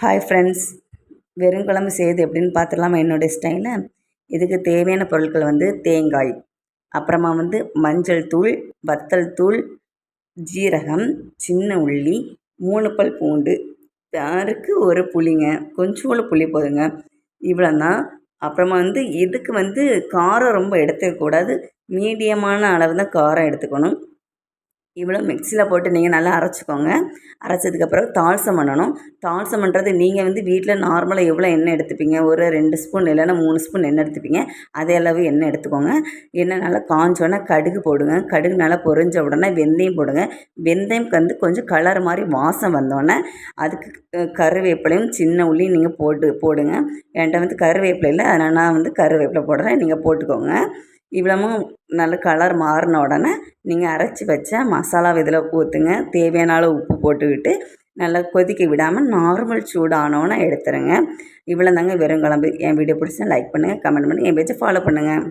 Hi friends, வெறும் குழம்பு செய்யுது எப்படின்னு பார்த்துடலாமா என்னுடைய ஸ்டைலில். இதுக்கு தேவையான பொருட்கள் தேங்காய், அப்புறமா மஞ்சள் தூள், வத்தல் தூள், ஜீரகம், சின்ன உள்ளி, 3 பல் பூண்டு, யாருக்கு ஒரு புளிங்க, கொஞ்சோண்டு புளி போதுங்க. இவ்வளோ தான். அப்புறமா இதுக்கு காரம் ரொம்ப எடுத்துக்கக்கூடாது, மீடியமான அளவு தான் காரம் எடுத்துக்கணும். இவ்வளோ மிக்சியில் போட்டு நீங்கள் நல்லா அரைச்சிக்கோங்க. அரைச்சதுக்கப்புறம் தாளிசம் பண்ணணும். தாளிசம் பண்ணுறது நீங்கள் வீட்டில் நார்மலாக எவ்வளோ எண்ணெய் எடுத்துப்பீங்க, ஒரு 2 ஸ்பூன் இல்லைன்னா 3 ஸ்பூன் எண்ணெய் எடுத்துப்பீங்க. அதே அளவு எண்ணெய் எடுத்துக்கோங்க. எண்ணெய் நல்லா காஞ்சோடனே கடுகு போடுங்க. கடுகு நல்லா பொரிஞ்ச உடனே வெந்தயம் போடுங்க. வெந்தயம் கொஞ்சம் கலர் மாதிரி வாசம் வந்தோடனே அதுக்கு கருவேப்பிலையும் சின்ன உள்ளியும் நீங்கள் போடுங்க. என்கிட்ட கருவேப்பிலை இல்லை, அதனால் நான் கருவேப்பிலை போடுறேன், நீங்கள் போட்டுக்கோங்க. இவ்வளவும் நல்ல கலர் மாறின உடனே நீங்கள் அரைச்சி வச்ச மசாலாவை இதில் ஊற்றுங்க. தேவையான அளவு உப்பு போட்டுக்கிட்டு நல்லா கொதிக்க விடாமல் நார்மல் சூடானோன்னு எடுத்துருங்க. இவ்வளோ தாங்க வெறும் குழம்பு. என் வீடியோ பிடிச்சா லைக் பண்ணுங்கள், கமெண்ட் பண்ணுங்கள், என் பேஜை ஃபாலோ பண்ணுங்கள்.